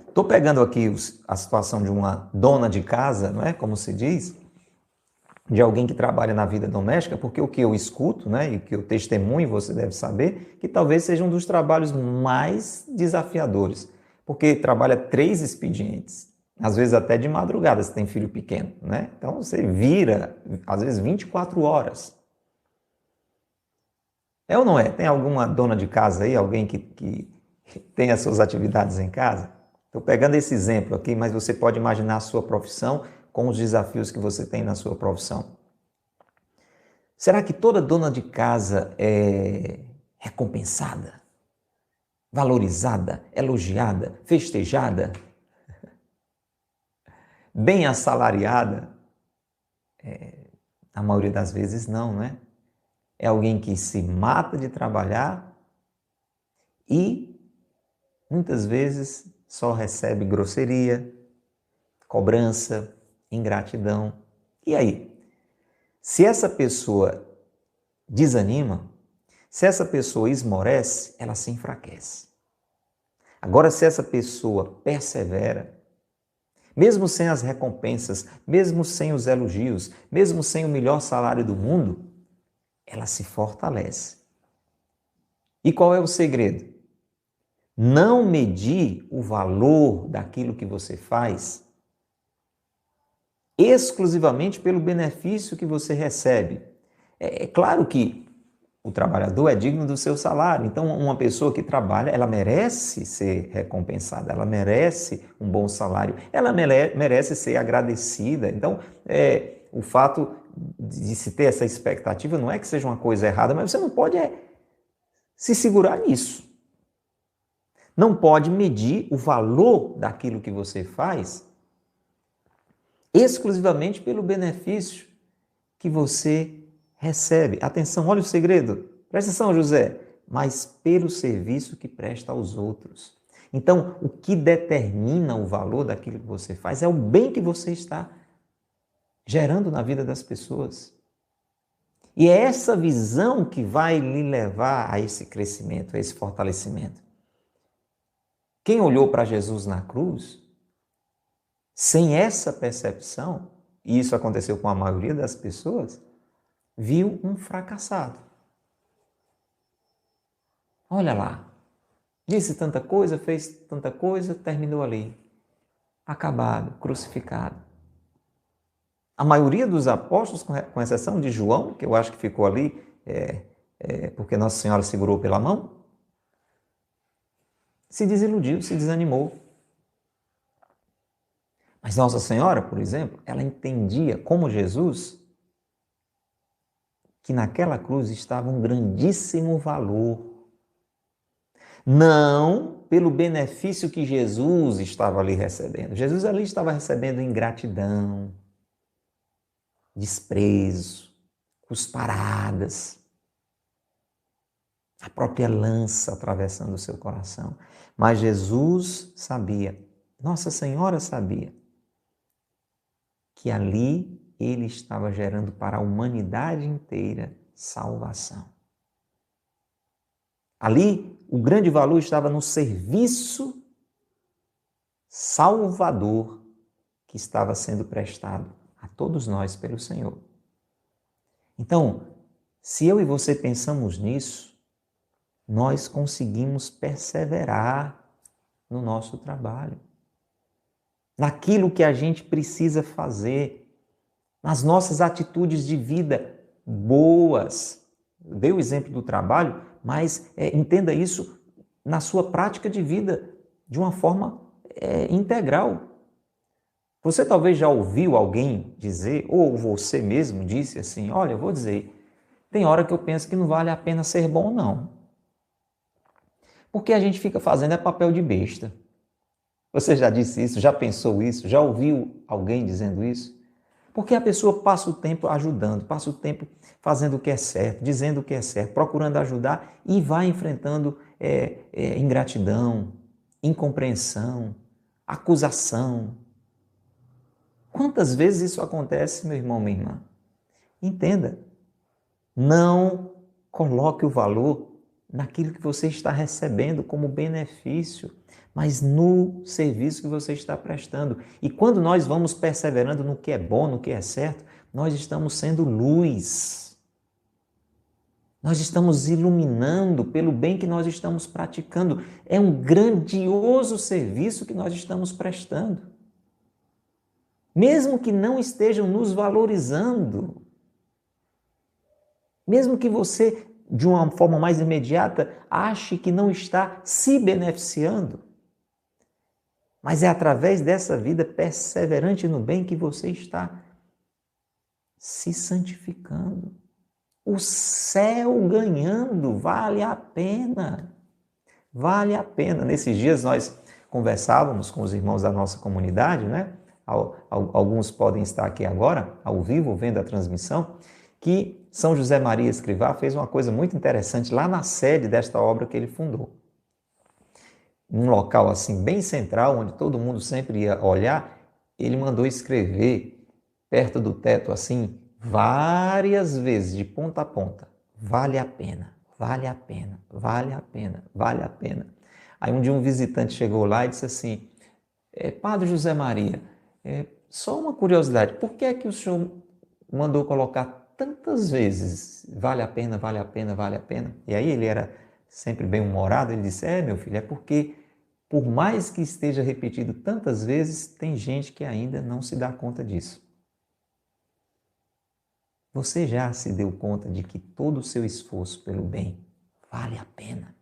Estou pegando aqui a situação de uma dona de casa, não é? Como se diz, de alguém que trabalha na vida doméstica, porque o que eu escuto, né, e o que eu testemunho, você deve saber, que talvez seja um dos trabalhos mais desafiadores, porque trabalha 3 expedientes, às vezes até de madrugada, se tem filho pequeno, né? Então você vira, às vezes, 24 horas. É ou não é? Tem alguma dona de casa aí, alguém que tem as suas atividades em casa? Estou pegando esse exemplo aqui, mas você pode imaginar a sua profissão com os desafios que você tem na sua profissão. Será que toda dona de casa é recompensada, valorizada, elogiada, festejada, bem assalariada? Na maioria das vezes não, né? É alguém que se mata de trabalhar e muitas vezes só recebe grosseria, cobrança, ingratidão. E aí? Se essa pessoa desanima, Se essa pessoa esmorece, ela se enfraquece. Agora, se essa pessoa persevera, mesmo sem as recompensas, mesmo sem os elogios, mesmo sem o melhor salário do mundo, ela se fortalece. E qual é o segredo? Não medir o valor daquilo que você faz exclusivamente pelo benefício que você recebe. É claro que o trabalhador é digno do seu salário, então uma pessoa que trabalha, ela merece ser recompensada, ela merece um bom salário, ela merece ser agradecida. Então, o fato de se ter essa expectativa não é que seja uma coisa errada, mas você não pode se segurar nisso. Não pode medir o valor daquilo que você faz exclusivamente pelo benefício que você recebe. Atenção, olha o segredo. Presta atenção, José. Mas pelo serviço que presta aos outros. Então, o que determina o valor daquilo que você faz é o bem que você está gerando na vida das pessoas. E é essa visão que vai lhe levar a esse crescimento, a esse fortalecimento. Quem olhou para Jesus na cruz, sem essa percepção, e isso aconteceu com a maioria das pessoas, viu um fracassado. Olha lá, disse tanta coisa, fez tanta coisa, terminou ali, acabado, crucificado. A maioria dos apóstolos, com exceção de João, que eu acho que ficou ali porque Nossa Senhora segurou pela mão, se desiludiu, se desanimou. Mas Nossa Senhora, por exemplo, ela entendia, como Jesus, que naquela cruz estava um grandíssimo valor. Não pelo benefício que Jesus estava ali recebendo. Jesus ali estava recebendo ingratidão, desprezo, cusparadas, a própria lança atravessando o seu coração. Mas Jesus sabia, Nossa Senhora sabia, que ali ele estava gerando para a humanidade inteira salvação. Ali, o grande valor estava no serviço salvador que estava sendo prestado a todos nós pelo Senhor. Então, se eu e você pensamos nisso, nós conseguimos perseverar no nosso trabalho, naquilo que a gente precisa fazer, nas nossas atitudes de vida boas. Dei o exemplo do trabalho, mas entenda isso na sua prática de vida, de uma forma integral. Você talvez já ouviu alguém dizer, ou você mesmo disse assim, olha, eu vou dizer, tem hora que eu penso que não vale a pena ser bom, não. Porque a gente fica fazendo papel de besta. Você já disse isso? Já pensou isso? Já ouviu alguém dizendo isso? Porque a pessoa passa o tempo ajudando, passa o tempo fazendo o que é certo, dizendo o que é certo, procurando ajudar e vai enfrentando ingratidão, incompreensão, acusação. Quantas vezes isso acontece, meu irmão, minha irmã? Entenda, não coloque o valor naquilo que você está recebendo como benefício, mas no serviço que você está prestando. E quando nós vamos perseverando no que é bom, no que é certo, nós estamos sendo luz. Nós estamos iluminando pelo bem que nós estamos praticando. É um grandioso serviço que nós estamos prestando. Mesmo que não estejam nos valorizando, mesmo que você, de uma forma mais imediata, ache que não está se beneficiando, mas é através dessa vida perseverante no bem que você está se santificando. O céu ganhando, vale a pena. Vale a pena. Nesses dias nós conversávamos com os irmãos da nossa comunidade, né? Alguns podem estar aqui agora, ao vivo, vendo a transmissão, que São José Maria Escrivá fez uma coisa muito interessante lá na sede desta obra que ele fundou. Num local assim bem central, onde todo mundo sempre ia olhar, ele mandou escrever perto do teto assim, várias vezes, de ponta a ponta, vale a pena, vale a pena, vale a pena, vale a pena. Aí um dia um visitante chegou lá e disse assim, Padre José Maria, só uma curiosidade, por que é que o senhor mandou colocar tantas vezes, vale a pena, vale a pena, vale a pena? E aí ele era sempre bem-humorado, ele disse, meu filho, é porque por mais que esteja repetido tantas vezes, tem gente que ainda não se dá conta disso. Você já se deu conta de que todo o seu esforço pelo bem vale a pena?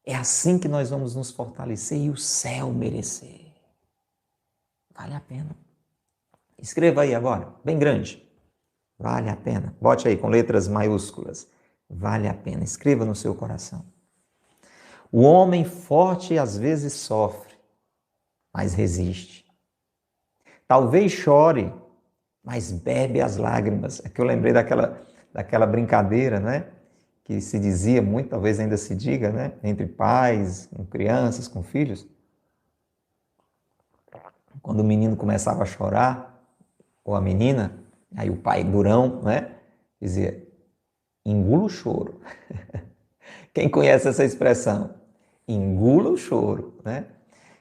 É assim que nós vamos nos fortalecer e o céu merecer. Vale a pena. Escreva aí agora, bem grande. Vale a pena. Bote aí com letras maiúsculas. Vale a pena. Escreva no seu coração. O homem forte às vezes sofre, mas resiste. Talvez chore, mas bebe as lágrimas. É que eu lembrei daquela brincadeira, né? Que se dizia muito, talvez ainda se diga, né? Entre pais, com crianças, com filhos. Quando o menino começava a chorar, ou a menina, aí o pai durão, né? Dizia, engula o choro. Quem conhece essa expressão? Engula o choro, né?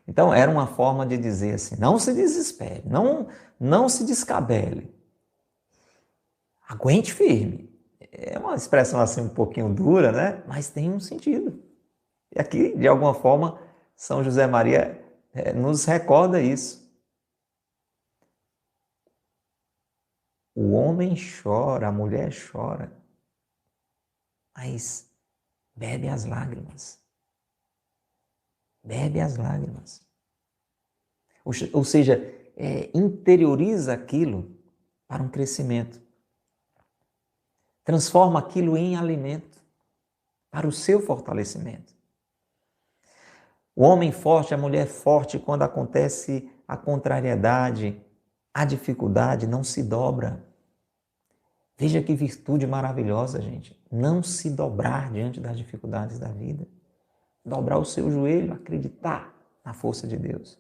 Então, era uma forma de dizer assim, não se desespere, não se descabele, aguente firme. É uma expressão assim um pouquinho dura, né? Mas tem um sentido. E aqui, de alguma forma, São José Maria nos recorda isso. O homem chora, a mulher chora, mas bebe as lágrimas. Bebe as lágrimas. Ou seja, interioriza aquilo para um crescimento. Transforma aquilo em alimento para o seu fortalecimento. O homem forte, a mulher forte, quando acontece a contrariedade, a dificuldade, não se dobra. Veja que virtude maravilhosa, gente. Não se dobrar diante das dificuldades da vida. Dobrar o seu joelho, acreditar na força de Deus.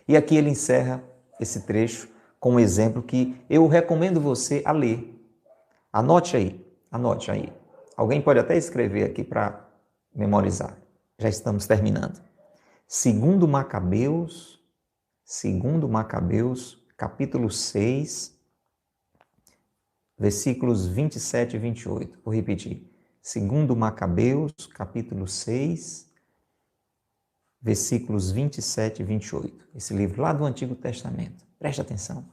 E aqui ele encerra esse trecho com um exemplo que eu recomendo você a ler. Anote aí, anote aí. Alguém pode até escrever aqui para memorizar. Já estamos terminando. Segundo Macabeus, capítulo 6, versículos 27 e 28. Vou repetir. Segundo Macabeus, capítulo 6, versículos 27 e 28. Esse livro lá do Antigo Testamento. Preste atenção.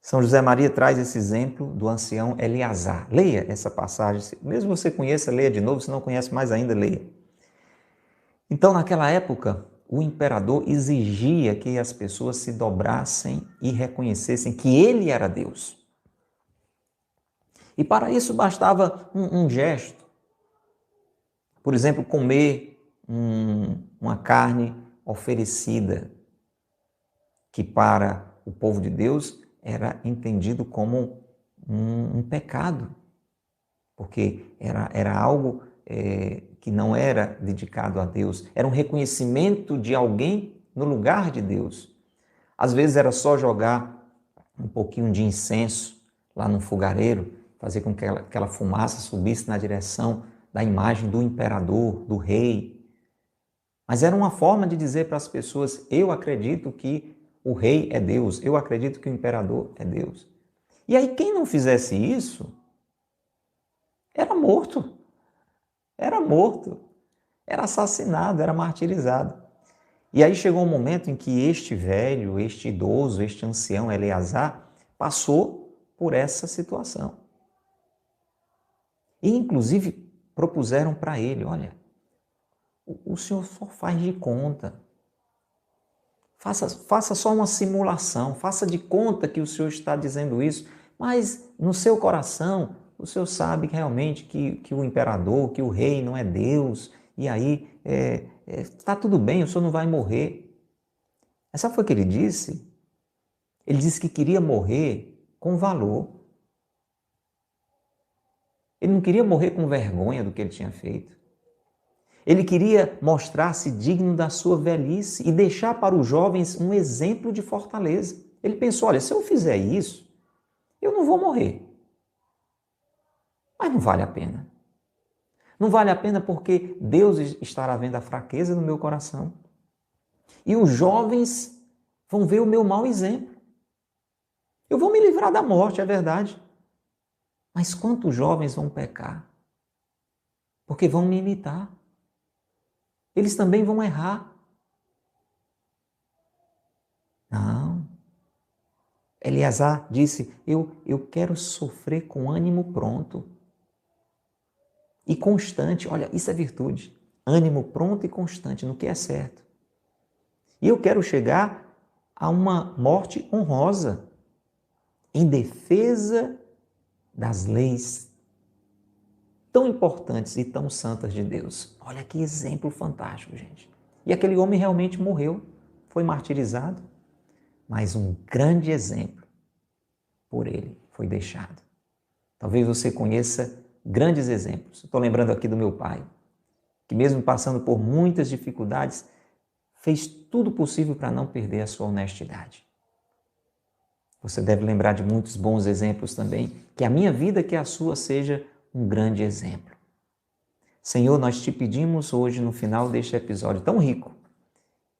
São José Maria traz esse exemplo do ancião Eleazar. Leia essa passagem. Mesmo você conheça, leia de novo. Se não conhece mais ainda, leia. Então, naquela época, o imperador exigia que as pessoas se dobrassem e reconhecessem que ele era Deus. E para isso bastava um gesto. Por exemplo, comer uma carne oferecida, que para o povo de Deus era entendido como um pecado, porque era algo que não era dedicado a Deus, era um reconhecimento de alguém no lugar de Deus. Às vezes era só jogar um pouquinho de incenso lá no fogareiro, fazer com que aquela fumaça subisse na direção da imagem do imperador, do rei. Mas era uma forma de dizer para as pessoas, eu acredito que o rei é Deus, eu acredito que o imperador é Deus. E aí quem não fizesse isso, era morto, era assassinado, era martirizado. E aí chegou um momento em que este velho, este idoso, este ancião Eleazar passou por essa situação. E inclusive propuseram para ele, olha, o senhor só faz de conta. Faça só uma simulação, faça de conta que o senhor está dizendo isso, mas no seu coração o senhor sabe realmente que o imperador, que o rei não é Deus, e aí está tudo bem, o senhor não vai morrer. Mas sabe o que ele disse? Ele disse que queria morrer com valor. Ele não queria morrer com vergonha do que ele tinha feito. Ele queria mostrar-se digno da sua velhice e deixar para os jovens um exemplo de fortaleza. Ele pensou, olha, se eu fizer isso, eu não vou morrer. Mas não vale a pena. Não vale a pena porque Deus estará vendo a fraqueza no meu coração. E os jovens vão ver o meu mau exemplo. Eu vou me livrar da morte, é verdade. Mas quantos jovens vão pecar? Porque vão me imitar. Eles também vão errar. Não. Eleazar disse, eu quero sofrer com ânimo pronto e constante. Olha, isso é virtude. Ânimo pronto e constante no que é certo. E eu quero chegar a uma morte honrosa, em defesa das leis tão importantes e tão santas de Deus. Olha que exemplo fantástico, gente. E aquele homem realmente morreu, foi martirizado, mas um grande exemplo por ele foi deixado. Talvez você conheça grandes exemplos. Estou lembrando aqui do meu pai, que mesmo passando por muitas dificuldades, fez tudo possível para não perder a sua honestidade. Você deve lembrar de muitos bons exemplos também, que a minha vida, que a sua, seja um grande exemplo. Senhor, nós te pedimos hoje, no final deste episódio tão rico,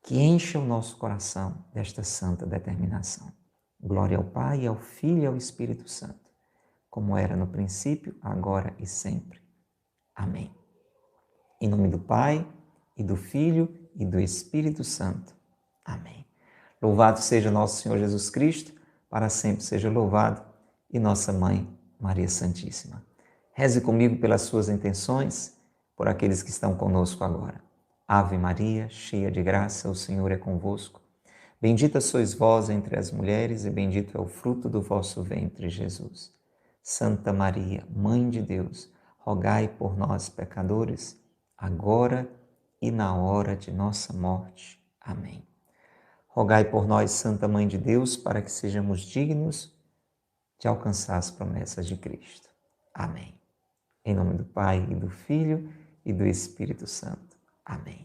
que encha o nosso coração desta santa determinação. Glória ao Pai, ao Filho e ao Espírito Santo, como era no princípio, agora e sempre. Amém. Em nome do Pai, e do Filho, e do Espírito Santo. Amém. Louvado seja nosso Senhor Jesus Cristo, para sempre seja louvado, e nossa Mãe, Maria Santíssima. Reze comigo pelas suas intenções, por aqueles que estão conosco agora. Ave Maria, cheia de graça, o Senhor é convosco. Bendita sois vós entre as mulheres, e bendito é o fruto do vosso ventre, Jesus. Santa Maria, Mãe de Deus, rogai por nós, pecadores, agora e na hora de nossa morte. Amém. Rogai por nós, Santa Mãe de Deus, para que sejamos dignos de alcançar as promessas de Cristo. Amém. Em nome do Pai, e do Filho, e do Espírito Santo. Amém.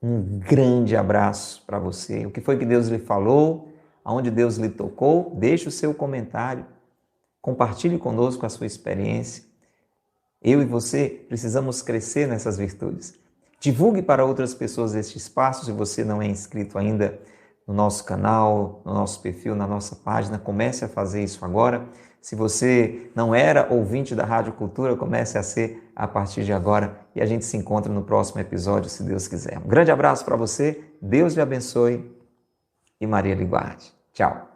Um grande abraço para você. O que foi que Deus lhe falou? Aonde Deus lhe tocou? Deixe o seu comentário. Compartilhe conosco a sua experiência. Eu e você precisamos crescer nessas virtudes. Divulgue para outras pessoas este espaço. Se você não é inscrito ainda no nosso canal, no nosso perfil, na nossa página, comece a fazer isso agora. Se você não era ouvinte da Rádio Cultura, comece a ser a partir de agora. E a gente se encontra no próximo episódio, se Deus quiser. Um grande abraço para você, Deus lhe abençoe e Maria lhe guarde. Tchau.